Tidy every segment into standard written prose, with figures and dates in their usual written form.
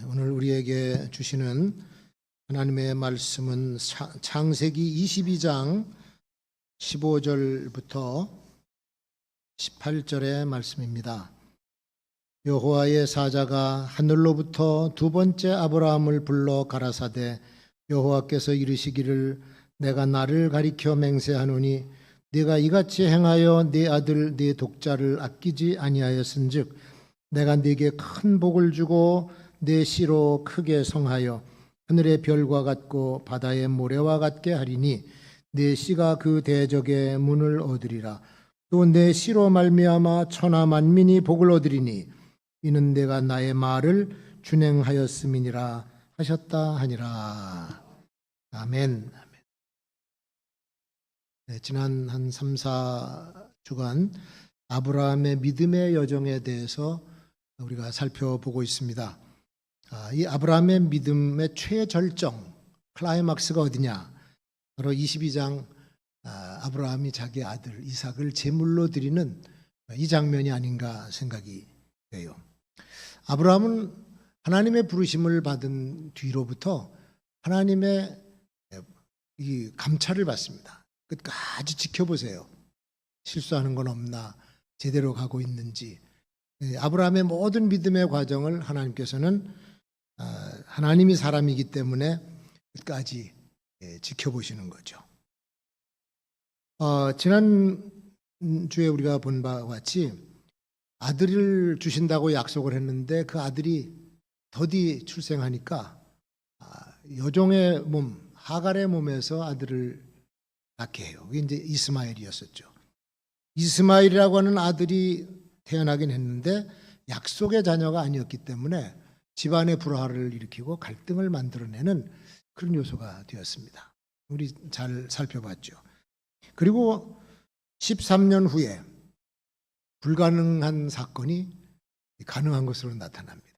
오늘 우리에게 주시는 하나님의 말씀은 창세기 22장 15절부터 18절의 말씀입니다. 여호와의 사자가 하늘로부터 두 번째 아브라함을 불러 가라사대 여호와께서 이르시기를 내가 나를 가리켜 맹세하노니 네가 이같이 행하여 네 아들 네 독자를 아끼지 아니하였은즉 내가 네게 큰 복을 주고 네 씨로 크게 성하여 하늘의 별과 같고 바다의 모래와 같게 하리니 네 씨가 그 대적의 문을 얻으리라. 또 네 씨로 말미암아 천하 만민이 복을 얻으리니 이는 내가 나의 말을 준행하였음이니라 하셨다 하니라. 아멘. 네, 지난 한 3, 4주간 아브라함의 믿음의 여정에 대해서 우리가 살펴보고 있습니다. 이 아브라함의 믿음의 최절정, 클라이막스가 어디냐? 바로 22장 아브라함이 자기 아들 이삭을 제물로 드리는 이 장면이 아닌가 생각이 돼요. 아브라함은 하나님의 부르심을 받은 뒤로부터 하나님의 이 감찰을 받습니다. 끝까지 지켜보세요. 실수하는 건 없나? 제대로 가고 있는지. 아브라함의 모든 믿음의 과정을 하나님께서는 하나님이 사람이기 때문에 끝까지 지켜보시는 거죠. 지난 주에 우리가 본 바와 같이 아들을 주신다고 약속을 했는데 그 아들이 더디 출생하니까 여종의 몸, 하갈의 몸에서 아들을 낳게 해요. 그게 이제 이스마엘이었었죠. 이스마엘이라고 하는 아들이 태어나긴 했는데 약속의 자녀가 아니었기 때문에 집안의 불화를 일으키고 갈등을 만들어내는 그런 요소가 되었습니다. 우리 잘 살펴봤죠. 그리고 13년 후에 불가능한 사건이 가능한 것으로 나타납니다.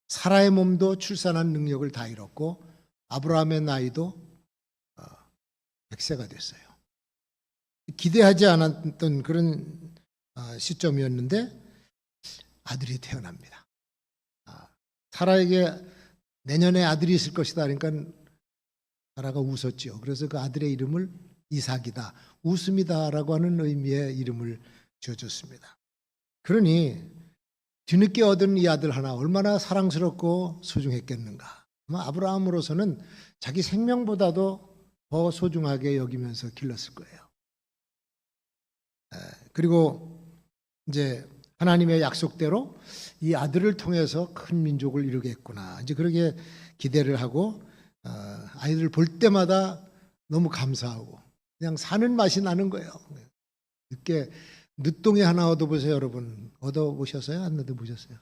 사라의 몸도 출산한 능력을 다 잃었고 아브라함의 나이도 100세가 됐어요. 기대하지 않았던 그런 시점이었는데 아들이 태어납니다. 사라에게 내년에 아들이 있을 것이다 그러니까 사라가 웃었죠. 그래서 그 아들의 이름을 이삭이다, 웃음이다라고 하는 의미의 이름을 지어줬습니다. 그러니 뒤늦게 얻은 이 아들 하나 얼마나 사랑스럽고 소중했겠는가. 아마 아브라함으로서는 자기 생명보다도 더 소중하게 여기면서 길렀을 거예요. 그리고 이제 하나님의 약속대로 이 아들을 통해서 큰 민족을 이루겠구나. 이제 그렇게 기대를 하고 아이들을 볼 때마다 너무 감사하고 그냥 사는 맛이 나는 거예요. 늦게 늦동이 하나 얻어보세요, 여러분. 얻어보셨어요? 안 얻어보셨어요?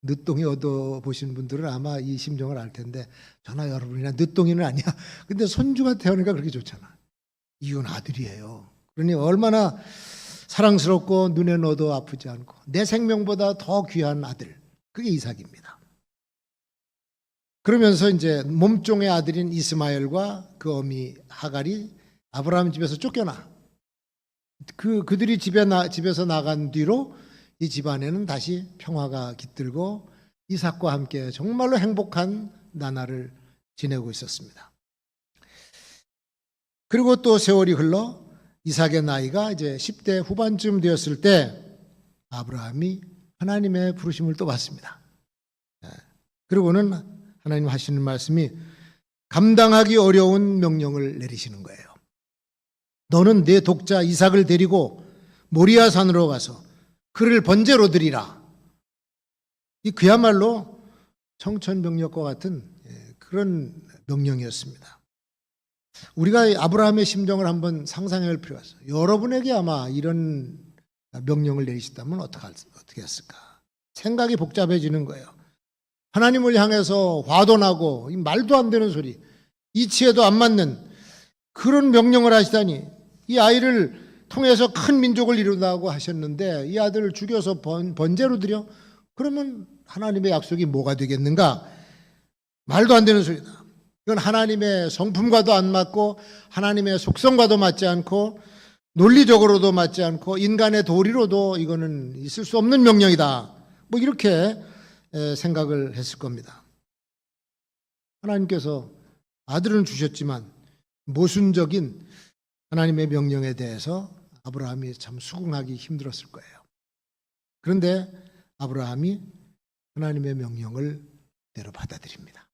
늦동이 얻어보신 분들은 아마 이 심정을 알 텐데 저나 여러분이나 늦동이는 아니야. 근데 손주가 태어나니까 그렇게 좋잖아. 이건 아들이에요. 그러니 얼마나 사랑스럽고 눈에 넣어도 아프지 않고 내 생명보다 더 귀한 아들, 그게 이삭입니다. 그러면서 이제 몸종의 아들인 이스마엘과 그 어미 하갈이 아브라함 집에서 쫓겨나. 그들이 집에서 나간 뒤로 이 집안에는 다시 평화가 깃들고 이삭과 함께 정말로 행복한 나날을 지내고 있었습니다. 그리고 또 세월이 흘러 이삭의 나이가 이제 10대 후반쯤 되었을 때 아브라함이 하나님의 부르심을 또 받습니다. 그리고는 하나님 하시는 말씀이 감당하기 어려운 명령을 내리시는 거예요. 너는 내 독자 이삭을 데리고 모리아 산으로 가서 그를 번제로 드리라. 이 그야말로 청천벽력과 같은 그런 명령이었습니다. 우리가 아브라함의 심정을 한번 상상해 볼 필요가 있어요. 여러분에게 아마 이런 명령을 내리셨다면 어떻게 했을까? 생각이 복잡해지는 거예요. 하나님을 향해서 화도 나고 말도 안 되는 소리, 이치에도 안 맞는 그런 명령을 하시다니. 이 아이를 통해서 큰 민족을 이루다고 하셨는데 이 아들을 죽여서 번제로 드려? 그러면 하나님의 약속이 뭐가 되겠는가? 말도 안 되는 소리다. 이건 하나님의 성품과도 안 맞고 하나님의 속성과도 맞지 않고 논리적으로도 맞지 않고 인간의 도리로도 이거는 있을 수 없는 명령이다. 뭐 이렇게 생각을 했을 겁니다. 하나님께서 아들은 주셨지만 모순적인 하나님의 명령에 대해서 아브라함이 참 수긍하기 힘들었을 거예요. 그런데 아브라함이 하나님의 명령을 그대로 받아들입니다.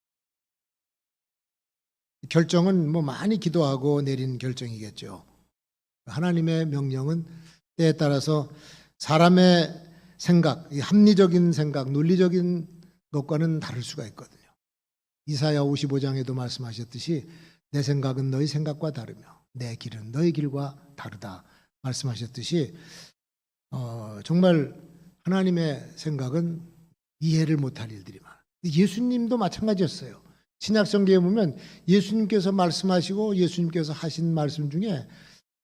결정은 뭐 많이 기도하고 내린 결정이겠죠. 하나님의 명령은 때에 따라서 사람의 생각, 합리적인 생각, 논리적인 것과는 다를 수가 있거든요. 이사야 55장에도 말씀하셨듯이 내 생각은 너희 생각과 다르며 내 길은 너희 길과 다르다 말씀하셨듯이 정말 하나님의 생각은 이해를 못할 일들이 많아요. 예수님도 마찬가지였어요. 신약성경에 보면 예수님께서 말씀하시고 예수님께서 하신 말씀 중에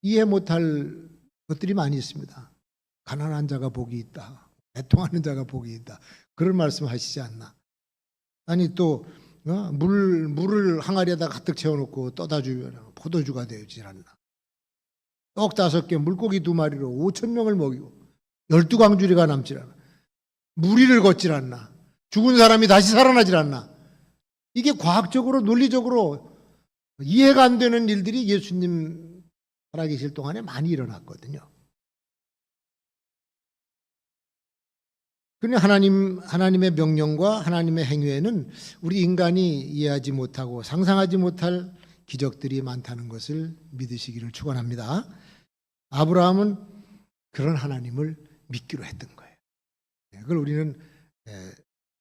이해 못할 것들이 많이 있습니다. 가난한 자가 복이 있다. 애통하는 자가 복이 있다. 그런 말씀 하시지 않나. 아니 또 물을 항아리에다 가득 채워놓고 떠다 주면 포도주가 되지 않나. 떡 5개 물고기 2마리로 5,000명을 먹이고 12광주리가 남질 않아. 무리를 걷질 않나. 죽은 사람이 다시 살아나질 않나. 이게 과학적으로 논리적으로 이해가 안 되는 일들이 예수님 살아계실 동안에 많이 일어났거든요. 그런데 하나님의 명령과 하나님의 행위에는 우리 인간이 이해하지 못하고 상상하지 못할 기적들이 많다는 것을 믿으시기를 축원합니다. 아브라함은 그런 하나님을 믿기로 했던 거예요. 그걸 우리는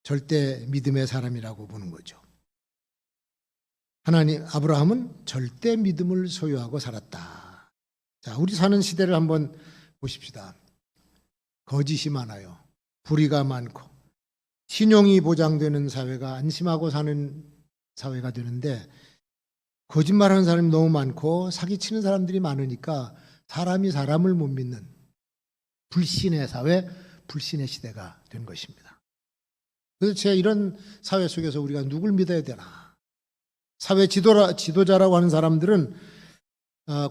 절대 믿음의 사람이라고 보는 거죠. 아브라함은 절대 믿음을 소유하고 살았다. 자, 우리 사는 시대를 한번 보십시다. 거짓이 많아요. 불의가 많고 신용이 보장되는 사회가 안심하고 사는 사회가 되는데 거짓말하는 사람이 너무 많고 사기치는 사람들이 많으니까 사람이 사람을 못 믿는 불신의 사회, 불신의 시대가 된 것입니다. 그래서 제가 이런 사회 속에서 우리가 누굴 믿어야 되나. 사회 지도자라고 하는 사람들은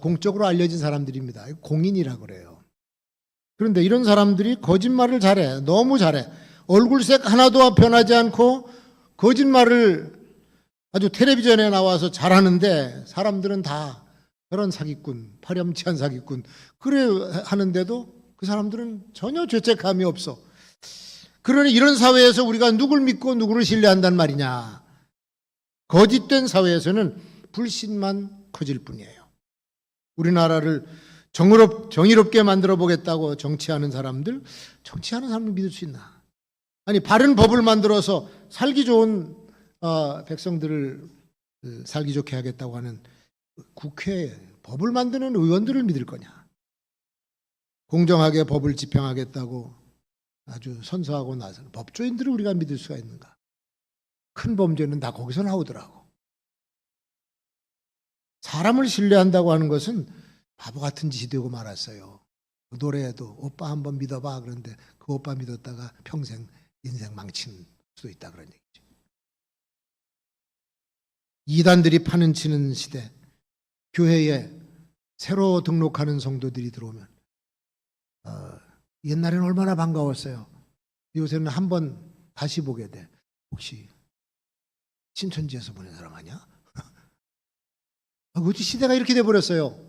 공적으로 알려진 사람들입니다. 공인이라고 그래요. 그런데 이런 사람들이 거짓말을 잘해. 너무 잘해. 얼굴색 하나도 변하지 않고 거짓말을 아주 텔레비전에 나와서 잘하는데 사람들은 다 그런 사기꾼, 파렴치한 사기꾼 그래 하는데도 그 사람들은 전혀 죄책감이 없어. 그러니 이런 사회에서 우리가 누굴 믿고 누구를 신뢰한단 말이냐. 거짓된 사회에서는 불신만 커질 뿐이에요. 우리나라를 정의롭게 만들어 보겠다고 정치하는 사람들 믿을 수 있나? 아니 바른 법을 만들어서 살기 좋은 백성들을 살기 좋게 하겠다고 하는 국회에 법을 만드는 의원들을 믿을 거냐? 공정하게 법을 집행하겠다고 아주 선서하고 나서 법조인들을 우리가 믿을 수가 있는가? 큰 범죄는 다 거기서 나오더라고. 사람을 신뢰한다고 하는 것은 바보 같은 짓이 되고 말았어요. 그 노래에도 오빠 한번 믿어봐. 그런데 그 오빠 믿었다가 평생 인생 망치는 수도 있다 그런 얘기죠. 이단들이 파는 치는 시대, 교회에 새로 등록하는 성도들이 들어오면 옛날에는 얼마나 반가웠어요. 요새는 한번 다시 보게 돼. 혹시 신천지에서 보낸 사람 아니야? 어찌 시대가 이렇게 돼버렸어요.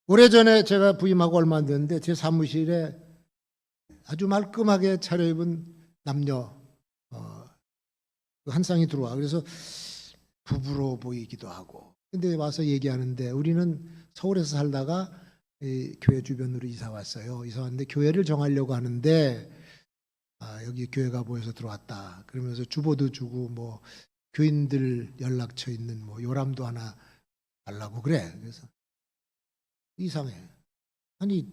오래전에 제가 부임하고 얼마 안 됐는데 제 사무실에 아주 말끔하게 차려입은 남녀 한 쌍이 들어와. 그래서 부부로 보이기도 하고. 근데 와서 얘기하는데 우리는 서울에서 살다가 교회 주변으로 이사 왔어요. 이사 왔는데 교회를 정하려고 하는데 여기 교회가 보여서 들어왔다. 그러면서 주보도 주고 뭐 교인들 연락처 있는 뭐 요람도 하나 달라고 그래. 그래서 이상해. 아니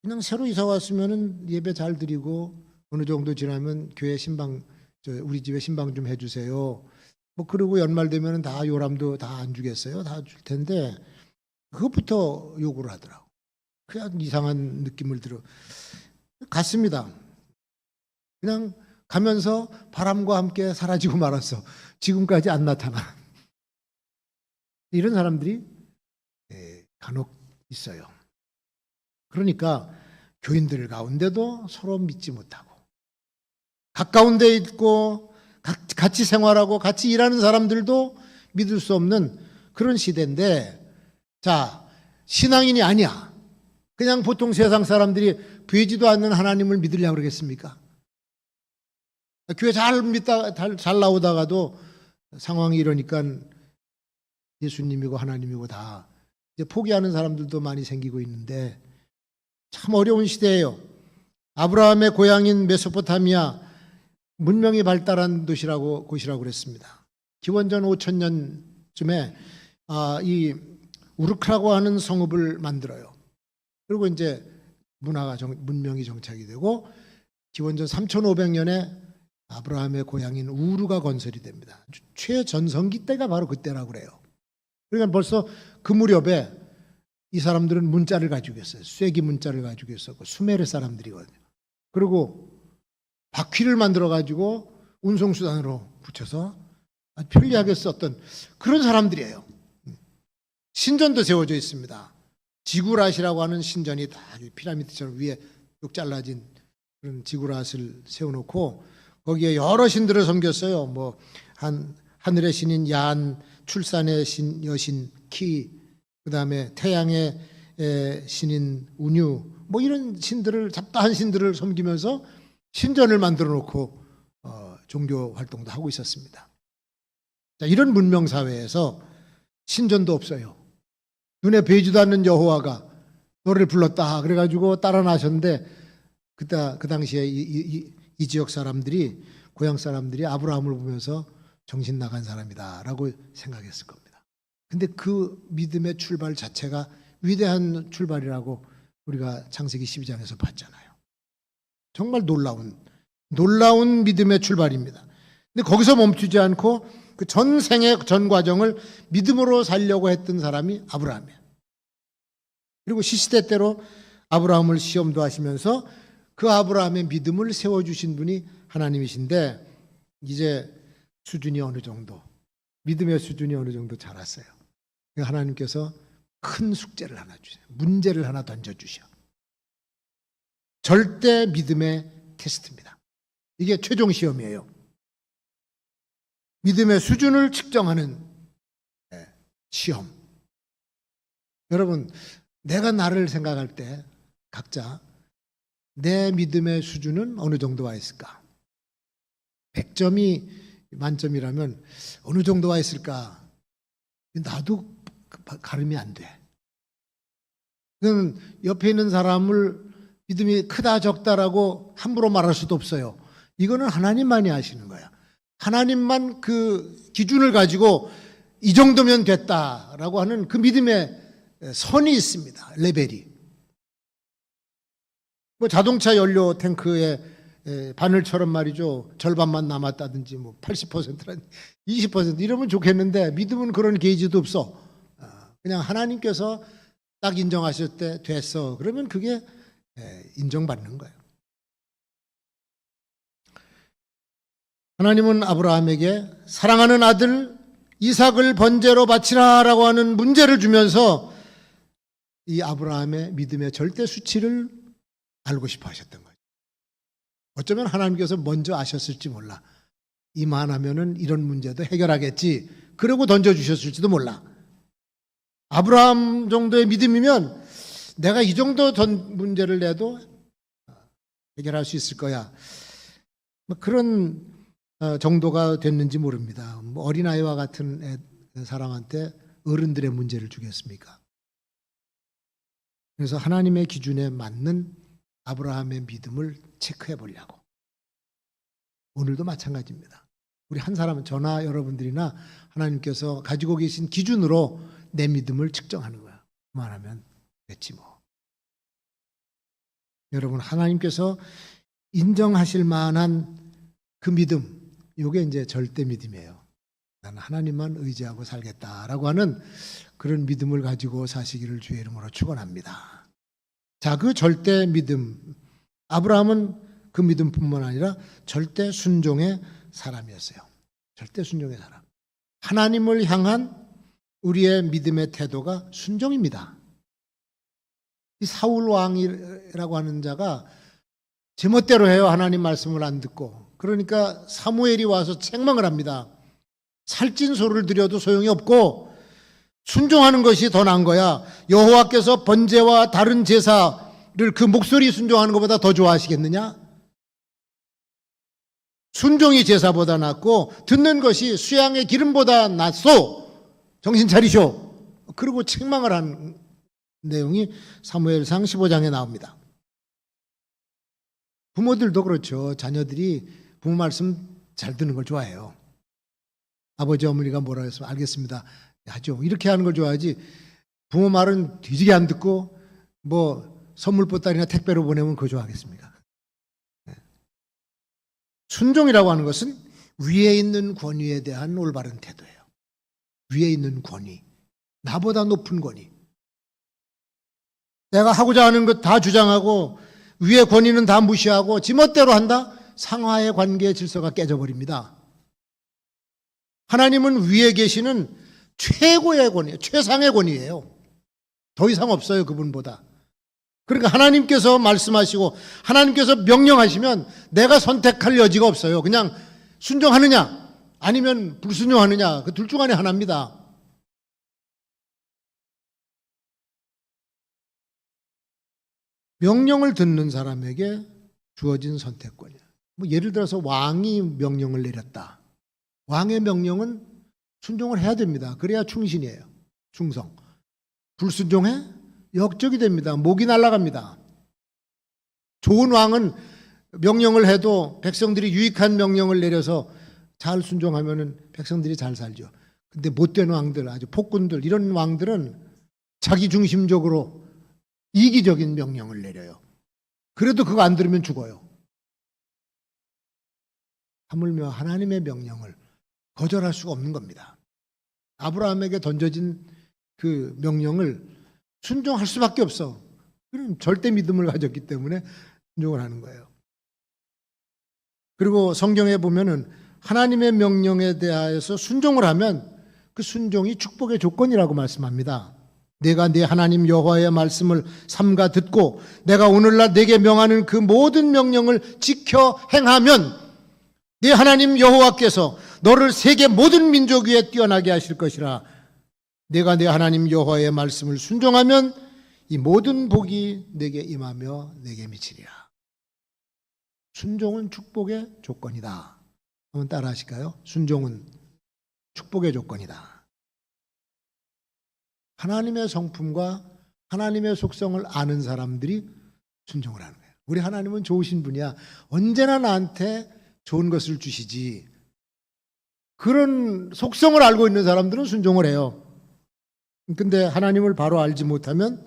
그냥 새로 이사 왔으면은 예배 잘 드리고 어느 정도 지나면 교회 신방 우리 집에 신방 좀 해주세요. 뭐 그러고 연말 되면은 다 요람도 다 안 주겠어요. 다 줄 텐데 그것부터 요구를 하더라고. 그냥 이상한 느낌을 들어. 갔습니다. 그냥 가면서 바람과 함께 사라지고 말았어. 지금까지 안 나타나. 이런 사람들이 간혹 있어요. 그러니까 교인들 가운데도 서로 믿지 못하고 가까운 데 있고 같이 생활하고 같이 일하는 사람들도 믿을 수 없는 그런 시대인데, 자, 신앙인이 아니야. 그냥 보통 세상 사람들이 보이지도 않는 하나님을 믿으려고 그러겠습니까? 교회 잘 나오다가도 상황이 이러니까 예수님이고 하나님이고 다 이제 포기하는 사람들도 많이 생기고 있는데 참 어려운 시대예요. 아브라함의 고향인 메소포타미아, 문명이 발달한 곳이라고 그랬습니다. 기원전 5000년쯤에 이 우르크라고 하는 성읍을 만들어요. 그리고 이제 문명이 정착이 되고 기원전 3500년에 아브라함의 고향인 우르가 건설이 됩니다. 최전성기 때가 바로 그때라고 그래요. 그러니까 벌써 그 무렵에 이 사람들은 문자를 가지고 있어요. 쇠기 문자를 가지고 있었고 수메르 사람들이거든요. 그리고 바퀴를 만들어 가지고 운송수단으로 붙여서 아주 편리하게 썼던 그런 사람들이에요. 신전도 세워져 있습니다. 지구랏이라고 하는 신전이 다 피라미드처럼 위에 쭉 잘라진 그런 지구랏을 세워놓고 거기에 여러 신들을 섬겼어요. 뭐 하늘의 신인 얀, 출산의 신 여신 키, 그다음에 태양의 신인 운유, 뭐 이런 신들을 잡다한 신들을 섬기면서 신전을 만들어 놓고 종교 활동도 하고 있었습니다. 자, 이런 문명 사회에서 신전도 없어요. 눈에 보이지도 않는 여호와가 노래를 불렀다 그래가지고 따라 나셨는데 그 당시에 이 지역 사람들이 고향 사람들이 아브라함을 보면서 정신 나간 사람이다라고 생각했을 겁니다. 근데 그 믿음의 출발 자체가 위대한 출발이라고 우리가 창세기 12장에서 봤잖아요. 정말 놀라운 믿음의 출발입니다. 근데 거기서 멈추지 않고 그 전생의 전 과정을 믿음으로 살려고 했던 사람이 아브라함이에요. 그리고 시시때때로 아브라함을 시험도 하시면서 그 아브라함의 믿음을 세워주신 분이 하나님이신데 이제 수준이 어느 정도, 믿음의 수준이 어느 정도 자랐어요. 하나님께서 큰 숙제를 하나 주세요. 문제를 하나 던져주셔. 절대 믿음의 테스트입니다. 이게 최종 시험이에요. 믿음의 수준을 측정하는 시험. 여러분, 내가 나를 생각할 때 각자 내 믿음의 수준은 어느 정도 와 있을까? 100점이 만점이라면 어느 정도 와 있을까? 나도 가름이 안 돼. 그건 옆에 있는 사람을 믿음이 크다 적다라고 함부로 말할 수도 없어요. 이거는 하나님만이 아시는 거야. 하나님만 그 기준을 가지고 이 정도면 됐다라고 하는 그 믿음의 선이 있습니다. 레벨이. 뭐 자동차 연료 탱크에 바늘처럼 말이죠. 절반만 남았다든지 뭐 80%란 20% 이러면 좋겠는데 믿음은 그런 게이지도 없어. 그냥 하나님께서 딱 인정하실 때 됐어. 그러면 그게 인정받는 거예요. 하나님은 아브라함에게 사랑하는 아들 이삭을 번제로 바치라라고 하는 문제를 주면서 이 아브라함의 믿음의 절대 수치를 알고 싶어 하셨던 거예요. 어쩌면 하나님께서 먼저 아셨을지 몰라. 이만하면은 이런 문제도 해결하겠지. 그러고 던져주셨을지도 몰라. 아브라함 정도의 믿음이면 내가 이 정도 문제를 내도 해결할 수 있을 거야. 그런 정도가 됐는지 모릅니다. 어린아이와 같은 사람한테 어른들의 문제를 주겠습니까? 그래서 하나님의 기준에 맞는 아브라함의 믿음을 체크해 보려고. 오늘도 마찬가지입니다. 우리 한 사람은 저나 여러분들이나 하나님께서 가지고 계신 기준으로 내 믿음을 측정하는 거야. 그만하면 됐지 뭐. 여러분, 하나님께서 인정하실 만한 그 믿음, 이게 이제 절대 믿음이에요. 나는 하나님만 의지하고 살겠다라고 하는 그런 믿음을 가지고 사시기를 주의 이름으로 축원합니다. 자, 그 절대 믿음, 아브라함은 그 믿음뿐만 아니라 절대 순종의 사람이었어요. 절대 순종의 사람. 하나님을 향한 우리의 믿음의 태도가 순종입니다. 이 사울 왕이라고 하는 자가 제멋대로 해요. 하나님 말씀을 안 듣고. 그러니까 사무엘이 와서 책망을 합니다. 살찐 소를 드려도 소용이 없고 순종하는 것이 더 나은 거야. 여호와께서 번제와 다른 제사를 그 목소리 순종하는 것보다 더 좋아하시겠느냐? 순종이 제사보다 낫고 듣는 것이 수양의 기름보다 낫소. 정신 차리쇼. 그리고 책망을 한 내용이 사무엘상 15장에 나옵니다. 부모들도 그렇죠. 자녀들이 부모 말씀 잘 듣는 걸 좋아해요. 아버지 어머니가 뭐라 했으면 알겠습니다 하죠. 이렇게 하는 걸 좋아하지, 부모 말은 뒤지게 안 듣고 뭐 선물 보따리나 택배로 보내면 그거 좋아하겠습니까? 순종이라고 하는 것은 위에 있는 권위에 대한 올바른 태도예요. 위에 있는 권위, 나보다 높은 권위, 내가 하고자 하는 것 다 주장하고 위의 권위는 다 무시하고 지멋대로 한다? 상하의 관계의 질서가 깨져버립니다. 하나님은 위에 계시는 최고의 권위, 최상의 권위예요. 더 이상 없어요, 그분보다. 그러니까 하나님께서 말씀하시고 하나님께서 명령하시면 내가 선택할 여지가 없어요. 그냥 순종하느냐 아니면 불순종하느냐, 그 둘 중 안에 하나입니다. 명령을 듣는 사람에게 주어진 선택권이에요. 뭐 예를 들어서 왕이 명령을 내렸다. 왕의 명령은 순종을 해야 됩니다. 그래야 충신이에요. 충성. 불순종해? 역적이 됩니다. 목이 날아갑니다. 좋은 왕은 명령을 해도 백성들이 유익한 명령을 내려서 잘 순종하면은 백성들이 잘 살죠. 근데 못된 왕들, 아주 폭군들, 이런 왕들은 자기 중심적으로 이기적인 명령을 내려요. 그래도 그거 안 들으면 죽어요. 하물며 하나님의 명령을 거절할 수가 없는 겁니다. 아브라함에게 던져진 그 명령을 순종할 수밖에 없어. 그럼 절대 믿음을 가졌기 때문에 순종을 하는 거예요. 그리고 성경에 보면은 하나님의 명령에 대하여서 순종을 하면 그 순종이 축복의 조건이라고 말씀합니다. 내가 네 하나님 여호와의 말씀을 삼가 듣고 내가 오늘날 네게 명하는 그 모든 명령을 지켜 행하면 네 하나님 여호와께서 너를 세계 모든 민족 위에 뛰어나게 하실 것이라. 내가 네 하나님 여호와의 말씀을 순종하면 이 모든 복이 네게 임하며 네게 미치리라. 순종은 축복의 조건이다. 한번 따라 하실까요? 순종은 축복의 조건이다. 하나님의 성품과 하나님의 속성을 아는 사람들이 순종을 하는 거예요. 우리 하나님은 좋으신 분이야. 언제나 나한테 좋은 것을 주시지. 그런 속성을 알고 있는 사람들은 순종을 해요. 근데 하나님을 바로 알지 못하면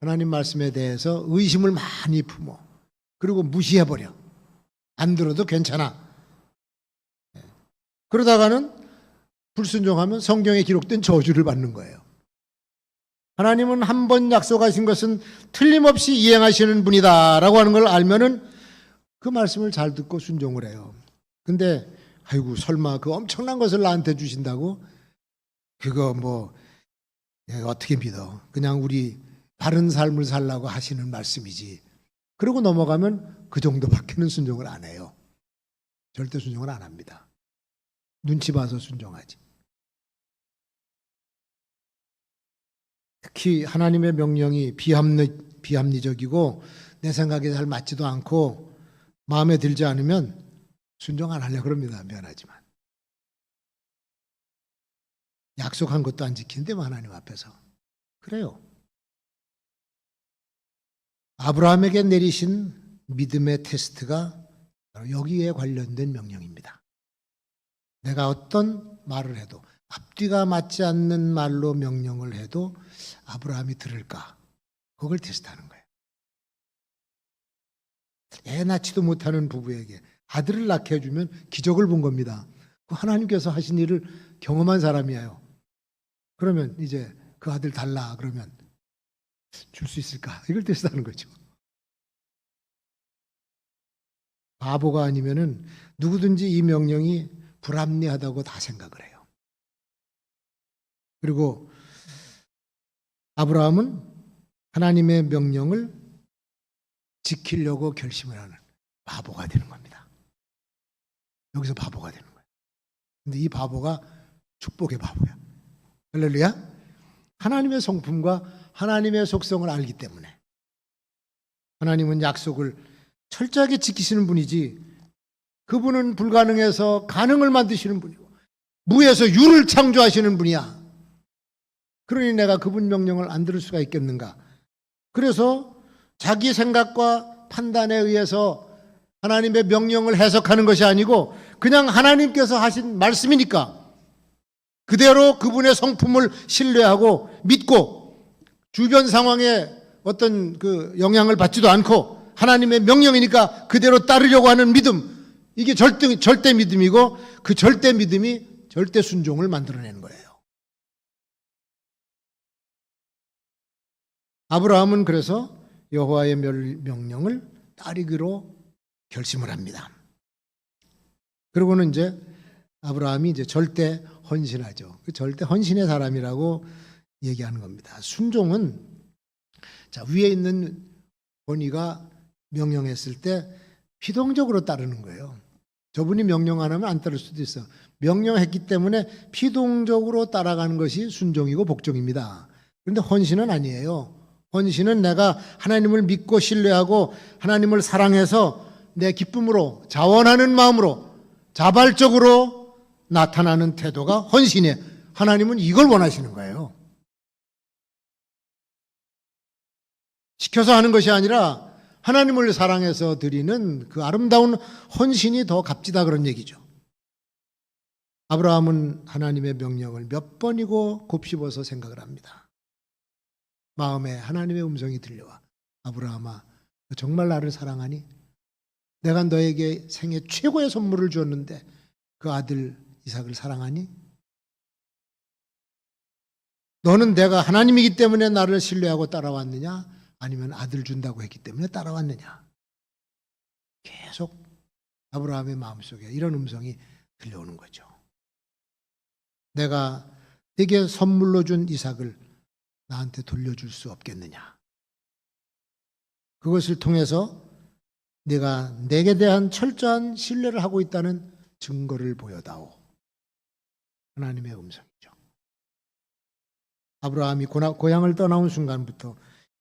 하나님 말씀에 대해서 의심을 많이 품어. 그리고 무시해버려. 안 들어도 괜찮아. 그러다가는 불순종하면 성경에 기록된 저주를 받는 거예요. 하나님은 한 번 약속하신 것은 틀림없이 이행하시는 분이다 라고 하는 걸 알면은 그 말씀을 잘 듣고 순종을 해요. 근데 아이고 설마 그 엄청난 것을 나한테 주신다고? 그거 뭐 어떻게 믿어? 그냥 우리 바른 삶을 살라고 하시는 말씀이지. 그러고 넘어가면 그 정도밖에는 순종을 안 해요. 절대 순종을 안 합니다. 눈치 봐서 순종하지. 특히 하나님의 명령이 비합리적이고 내 생각에 잘 맞지도 않고 마음에 들지 않으면 순종 안 하려고 그럽니다. 미안하지만. 약속한 것도 안 지키는데 하나님 앞에서. 그래요. 아브라함에게 내리신 믿음의 테스트가 바로 여기에 관련된 명령입니다. 내가 어떤 말을 해도 앞뒤가 맞지 않는 말로 명령을 해도 아브라함이 들을까? 그걸 테스트하는 거예요. 애 낳지도 못하는 부부에게 아들을 낳게 해주면 기적을 본 겁니다. 하나님께서 하신 일을 경험한 사람이에요. 그러면 이제 그 아들 달라 그러면 줄 수 있을까? 이걸 테스트하는 거죠. 바보가 아니면은 누구든지 이 명령이 불합리하다고 다 생각을 해요. 그리고 아브라함은 하나님의 명령을 지키려고 결심을 하는 바보가 되는 겁니다. 여기서 바보가 되는 거예요. 근데 이 바보가 축복의 바보야. 할렐루야. 하나님의 성품과 하나님의 속성을 알기 때문에 하나님은 약속을 철저하게 지키시는 분이지, 그분은 불가능해서 가능을 만드시는 분이고 무에서 유를 창조하시는 분이야. 그러니 내가 그분 명령을 안 들을 수가 있겠는가? 그래서 자기 생각과 판단에 의해서 하나님의 명령을 해석하는 것이 아니고 그냥 하나님께서 하신 말씀이니까 그대로 그분의 성품을 신뢰하고 믿고 주변 상황에 어떤 그 영향을 받지도 않고 하나님의 명령이니까 그대로 따르려고 하는 믿음, 이게 절대 믿음이고 그 절대 믿음이 절대 순종을 만들어내는 거예요. 아브라함은 그래서 여호와의 명령을 따르기로 결심을 합니다. 그러고는 이제 아브라함이 이제 절대 헌신하죠. 그 절대 헌신의 사람이라고 얘기하는 겁니다. 순종은 자, 위에 있는 권위가 명령했을 때 피동적으로 따르는 거예요. 저분이 명령 안 하면 안 따를 수도 있어. 명령했기 때문에 피동적으로 따라가는 것이 순종이고 복종입니다. 그런데 헌신은 아니에요. 헌신은 내가 하나님을 믿고 신뢰하고 하나님을 사랑해서 내 기쁨으로 자원하는 마음으로 자발적으로 나타나는 태도가 헌신이에요. 하나님은 이걸 원하시는 거예요. 시켜서 하는 것이 아니라 하나님을 사랑해서 드리는 그 아름다운 헌신이 더 값지다, 그런 얘기죠. 아브라함은 하나님의 명령을 몇 번이고 곱씹어서 생각을 합니다. 마음에 하나님의 음성이 들려와, 아브라함아, 너 정말 나를 사랑하니? 내가 너에게 생애 최고의 선물을 주었는데 그 아들 이삭을 사랑하니? 너는 내가 하나님이기 때문에 나를 신뢰하고 따라왔느냐? 아니면 아들 준다고 했기 때문에 따라왔느냐? 계속 아브라함의 마음속에 이런 음성이 들려오는 거죠. 내가 네게 선물로 준 이삭을 나한테 돌려줄 수 없겠느냐? 그것을 통해서 내가 내게 대한 철저한 신뢰를 하고 있다는 증거를 보여다오. 하나님의 음성이죠. 아브라함이 고향을 떠나온 순간부터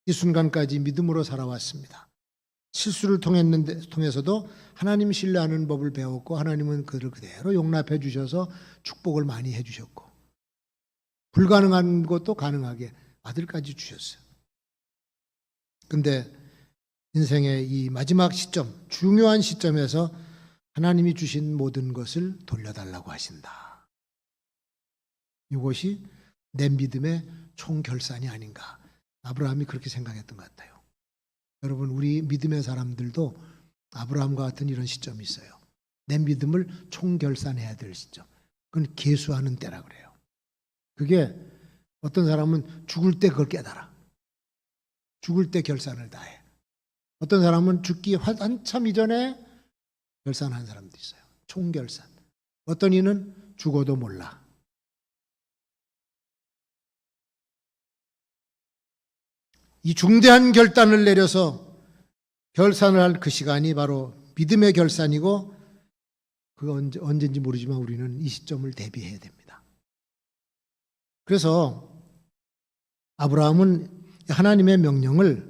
이 순간까지 믿음으로 살아왔습니다. 실수를 통해서도 하나님 신뢰하는 법을 배웠고 하나님은 그를 그대로 용납해 주셔서 축복을 많이 해 주셨고 불가능한 것도 가능하게 아들까지 주셨어요. 근데 인생의 이 마지막 시점, 중요한 시점에서 하나님이 주신 모든 것을 돌려달라고 하신다. 이것이 내 믿음의 총결산이 아닌가. 아브라함이 그렇게 생각했던 것 같아요. 여러분, 우리 믿음의 사람들도 아브라함과 같은 이런 시점이 있어요. 내 믿음을 총결산해야 될 시점. 그건 계수하는 때라 그래요. 그게 어떤 사람은 죽을 때 그걸 깨달아. 죽을 때 결산을 다해. 어떤 사람은 죽기 한참 이전에 결산한 사람도 있어요. 총결산. 어떤 이는 죽어도 몰라. 이 중대한 결단을 내려서 결산을 할 그 시간이 바로 믿음의 결산이고 그가 언제인지 모르지만 우리는 이 시점을 대비해야 됩니다. 그래서 아브라함은 하나님의 명령을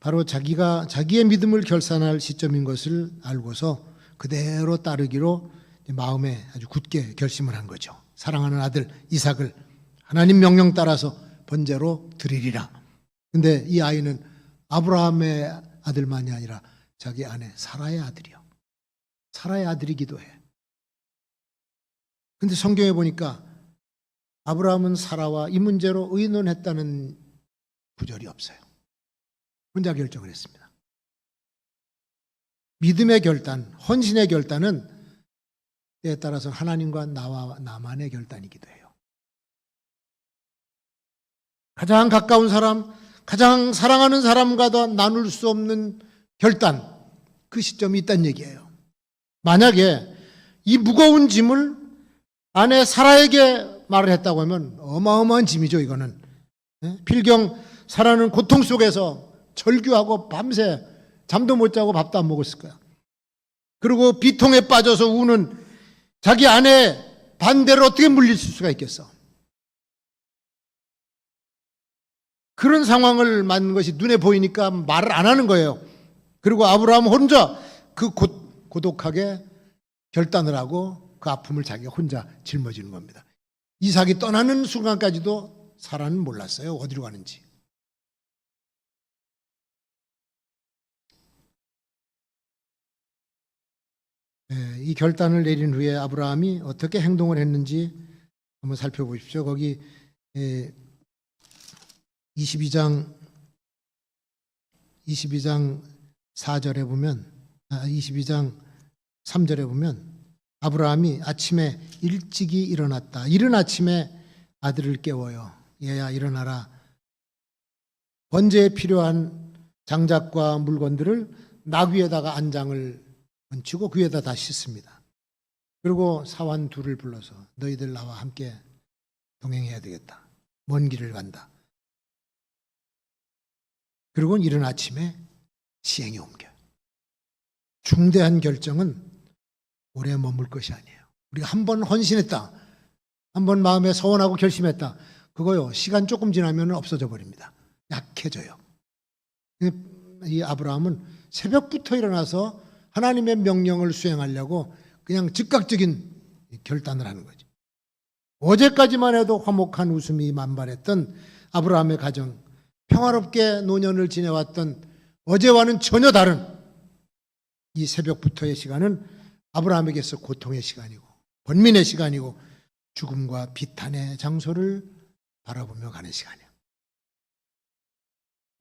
바로 자기의 믿음을 결산할 시점인 것을 알고서 그대로 따르기로 마음에 아주 굳게 결심을 한 거죠. 사랑하는 아들 이삭을 하나님 명령 따라서 번제로 드리리라. 근데 이 아이는 아브라함의 아들만이 아니라 자기 아내 사라의 아들이요. 사라의 아들이기도 해. 근데 성경에 보니까 아브라함은 사라와 이 문제로 의논했다는 구절이 없어요. 혼자 결정을 했습니다. 믿음의 결단, 헌신의 결단은 때에 따라서 하나님과 나와 나만의 결단이기도 해요. 가장 가까운 사람, 가장 사랑하는 사람과도 나눌 수 없는 결단, 그 시점이 있다는 얘기예요. 만약에 이 무거운 짐을 아내 사라에게 말을 했다고 하면 어마어마한 짐이죠, 이거는. 필경 사라는 고통 속에서 절규하고 밤새 잠도 못 자고 밥도 안 먹었을 거야. 그리고 비통에 빠져서 우는 자기 아내 반대를 어떻게 물릴 수가 있겠어? 그런 상황을 맞는 것이 눈에 보이니까 말을 안 하는 거예요. 그리고 아브라함 혼자 그 고독하게 결단을 하고 그 아픔을 자기가 혼자 짊어지는 겁니다. 이삭이 떠나는 순간까지도 사라는 몰랐어요. 어디로 가는지. 이 결단을 내린 후에 아브라함이 어떻게 행동을 했는지 한번 살펴보십시오. 거기 22장 4절에 보면 22장 3절에 보면 아브라함이 아침에 일찍이 일어났다. 이른 아침에 아들을 깨워요. 얘야 일어나라. 번제에 필요한 장작과 물건들을 나귀에다가 안장을 얹히고 그 위에다 다 싣습니다. 그리고 사환 둘을 불러서 너희들 나와 함께 동행해야 되겠다. 먼 길을 간다. 그리고 이른 아침에 시행에 옮겨요. 중대한 결정은 오래 머물 것이 아니에요. 우리가 한 번 헌신했다. 한 번 마음에 서원하고 결심했다. 그거요. 시간 조금 지나면 없어져 버립니다. 약해져요. 이 아브라함은 새벽부터 일어나서 하나님의 명령을 수행하려고 그냥 즉각적인 결단을 하는 거죠. 어제까지만 해도 화목한 웃음이 만발했던 아브라함의 가정, 평화롭게 노년을 지내왔던 어제와는 전혀 다른 이 새벽부터의 시간은 아브라함에게서 고통의 시간이고 번민의 시간이고 죽음과 비탄의 장소를 바라보며 가는 시간이에요.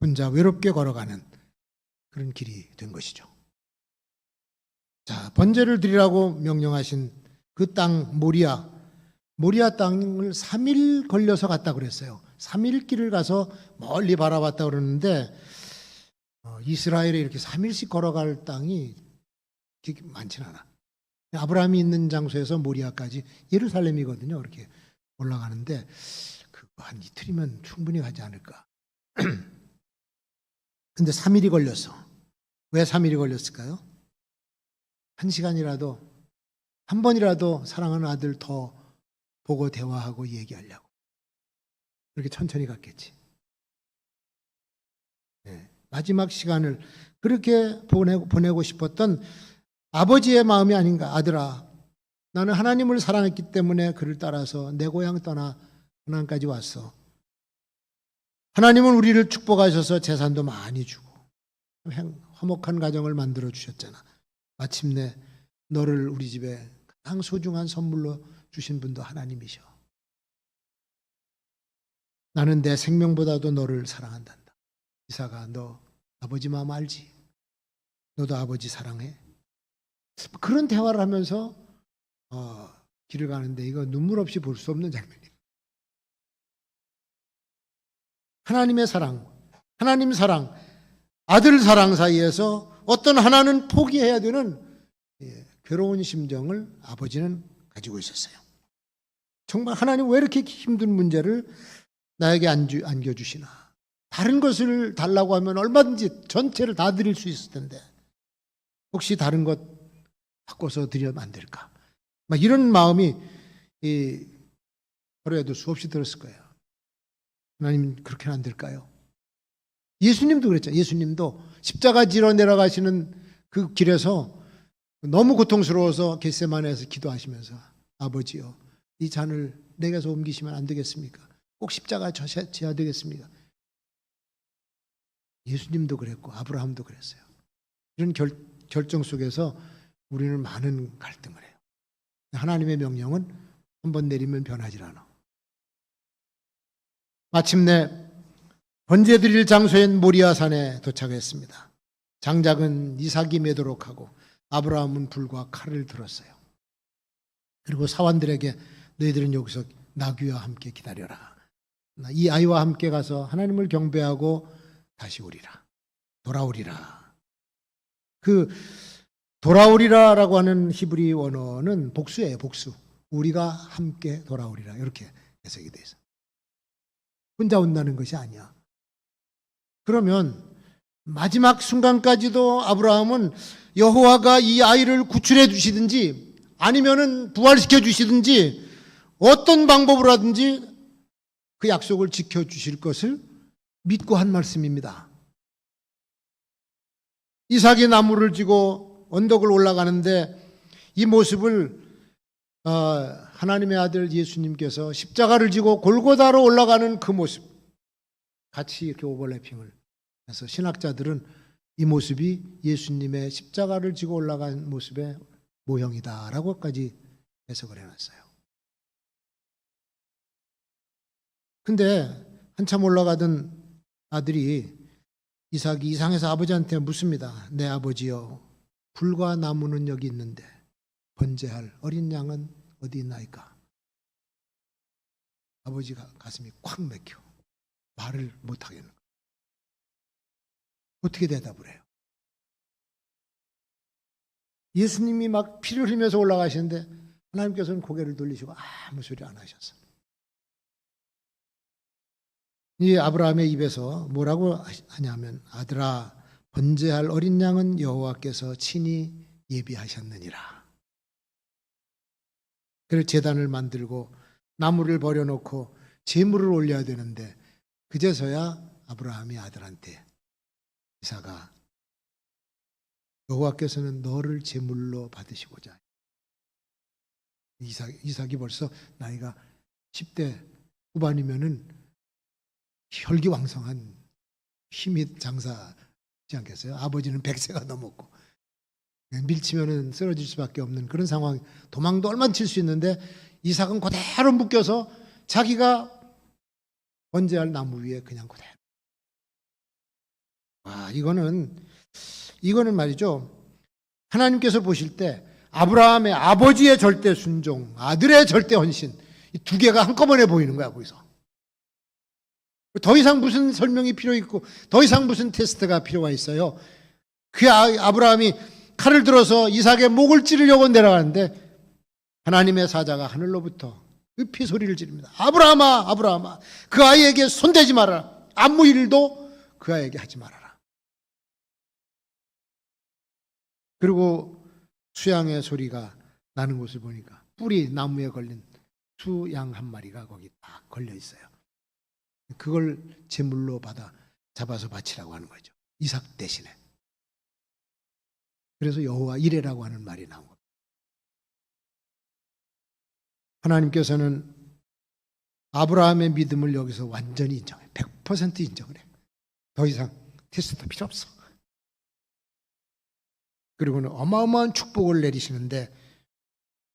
혼자 외롭게 걸어가는 그런 길이 된 것이죠. 자, 번제를 드리라고 명령하신 그 땅 모리아 땅을 3일 걸려서 갔다 그랬어요. 3일 길을 가서 멀리 바라봤다 그러는데 이스라엘에 이렇게 3일씩 걸어갈 땅이 많지는 않아. 아브라함이 있는 장소에서 모리아까지 예루살렘이거든요. 이렇게 올라가는데 한 이틀이면 충분히 가지 않을까. 근데 3일이 걸렸어. 왜 3일이 걸렸을까요? 1시간이라도 한 번이라도 사랑하는 아들 더 보고 대화하고 얘기하려고 그렇게 천천히 갔겠지. 네. 마지막 시간을 그렇게 보내고 싶었던 아버지의 마음이 아닌가. 아들아, 나는 하나님을 사랑했기 때문에 그를 따라서 내 고향 떠나 하나님까지 왔어. 하나님은 우리를 축복하셔서 재산도 많이 주고 화목한 가정을 만들어 주셨잖아. 마침내 너를 우리 집에 가장 소중한 선물로 주신 분도 하나님이셔. 나는 내 생명보다도 너를 사랑한단다. 이삭아, 너 아버지 마음 알지? 너도 아버지 사랑해? 그런 대화를 하면서 길을 가는데 이거 눈물 없이 볼 수 없는 장면이에요. 하나님의 사랑, 하나님 사랑, 아들 사랑 사이에서 어떤 하나는 포기해야 되는 괴로운 심정을 아버지는 가지고 있었어요. 정말 하나님 왜 이렇게 힘든 문제를 나에게 안겨주시나. 다른 것을 달라고 하면 얼마든지 전체를 다 드릴 수 있을 텐데 혹시 다른 것 바꿔서 드리면 안 될까. 막 이런 마음이 하루에도 수없이 들었을 거예요. 하나님 그렇게는 안 될까요? 예수님도 그랬죠. 예수님도 십자가 지러 내려가시는 그 길에서 너무 고통스러워서 겟세마네에서 기도하시면서 아버지요, 이 잔을 내게서 옮기시면 안 되겠습니까? 꼭 십자가 져야 되겠습니까? 예수님도 그랬고 아브라함도 그랬어요. 이런 결정 속에서 우리는 많은 갈등을 해요. 하나님의 명령은 한번 내리면 변하지 않아. 마침내 번제 드릴 장소인 모리아산에 도착했습니다. 장작은 이삭이 매도록 하고 아브라함은 불과 칼을 들었어요. 그리고 사환들에게 너희들은 여기서 나귀와 함께 기다려라. 이 아이와 함께 가서 하나님을 경배하고 다시 오리라. 돌아오리라. 그 돌아오리라라고 하는 히브리 원어는 복수예요. 복수. 우리가 함께 돌아오리라. 이렇게 해석이 돼 있어요. 혼자 온다는 것이 아니야. 그러면 마지막 순간까지도 아브라함은 여호와가 이 아이를 구출해 주시든지 아니면은 부활시켜 주시든지 어떤 방법으로 하든지 그 약속을 지켜 주실 것을 믿고 한 말씀입니다. 이삭이 나무를 지고 언덕을 올라가는데 이 모습을 하나님의 아들 예수님께서 십자가를 지고 골고다로 올라가는 그 모습 같이 이렇게 오버래핑을 해서 신학자들은 이 모습이 예수님의 십자가를 지고 올라간 모습의 모형이다라고까지 해석을 해놨어요. 근데 한참 올라가던 아들이 이삭이 이상해서 아버지한테 묻습니다. 내 아버지여, 불과 나무는 여기 있는데 번제할 어린 양은 어디 있나이까? 아버지가 가슴이 콱 막혀 말을 못하겠는 거예요. 어떻게 대답을 해요? 예수님이 막 피를 흘리면서 올라가시는데 하나님께서는 고개를 돌리시고 아무 소리 안 하셨어요. 이 아브라함의 입에서 뭐라고 하냐면 아들아, 번제할 어린 양은 여호와께서 친히 예비하셨느니라. 그래서 제단을 만들고 나무를 버려놓고 제물을 올려야 되는데 그제서야 아브라함이 아들한테 이삭아, 여호와께서는 너를 제물로 받으시고자. 이삭이 벌써 나이가 10대 후반이면은 혈기왕성한 힘이 장사지 않겠어요? 아버지는 100세가 넘었고 밀치면은 쓰러질 수밖에 없는 그런 상황. 도망도 얼마나 칠 수 있는데 이삭은 그대로 묶여서 자기가 번제할 나무 위에 그냥 그대로. 이거는 말이죠. 하나님께서 보실 때 아브라함의 아버지의 절대 순종, 아들의 절대 헌신, 이 두 개가 한꺼번에 보이는 거야, 거기서. 더 이상 무슨 설명이 필요 있고 더 이상 무슨 테스트가 필요가 있어요. 그 아브라함이 칼을 들어서 이삭의 목을 찌르려고 내려가는데 하나님의 사자가 하늘로부터 높이 소리를 지릅니다. 아브라함아, 아브라함아, 그 아이에게 손대지 말아라. 아무 일도 그 아이에게 하지 말아라. 그리고 수양의 소리가 나는 곳을 보니까 뿔이 나무에 걸린 수양 한 마리가 거기 딱 걸려 있어요. 그걸 제물로 받아 잡아서 바치라고 하는 거죠. 이삭 대신에. 그래서 여호와 이레라고 하는 말이 나온 겁니다. 하나님께서는 아브라함의 믿음을 여기서 완전히 인정해. 100% 인정을 해. 더 이상 테스트도 필요 없어. 그리고는 어마어마한 축복을 내리시는데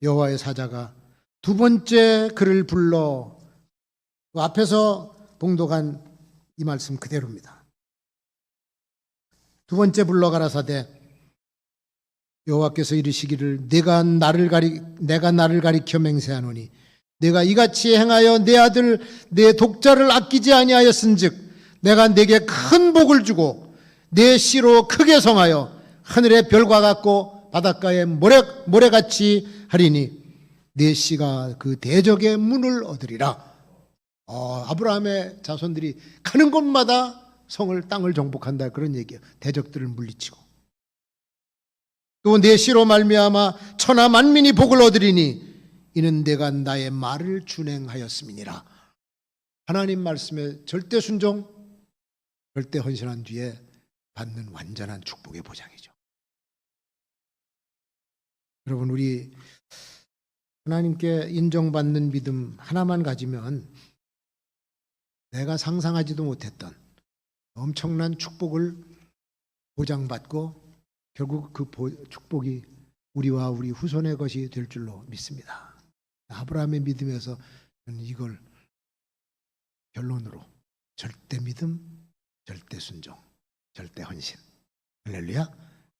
여호와의 사자가 두 번째 그를 불러 앞에서 봉독한 이 말씀 그대로입니다. 두 번째 불러 가라사대 여호와께서 이르시기를 내가 나를 가리켜 맹세하노니 내가 이같이 행하여 내 아들 내 독자를 아끼지 아니하였은즉 내가 내게 큰 복을 주고 내 씨로 크게 성하여 하늘의 별과 같고 바닷가의 모래같이 하리니 내 씨가 그 대적의 문을 얻으리라. 아브라함의 자손들이 가는 곳마다 땅을 정복한다 그런 얘기예요. 대적들을 물리치고. 또 내 씨로 말미암아 천하 만민이 복을 얻으리니 이는 내가 나의 말을 준행하였음이니라. 하나님 말씀에 절대 순종, 절대 헌신한 뒤에 받는 완전한 축복의 보장이죠. 여러분, 우리 하나님께 인정받는 믿음 하나만 가지면 내가 상상하지도 못했던 엄청난 축복을 보장받고 결국 그 축복이 우리와 우리 후손의 것이 될 줄로 믿습니다. 아브라함의 믿음에서 저는 이걸 결론으로 절대 믿음, 절대 순종, 절대 헌신. 할렐루야.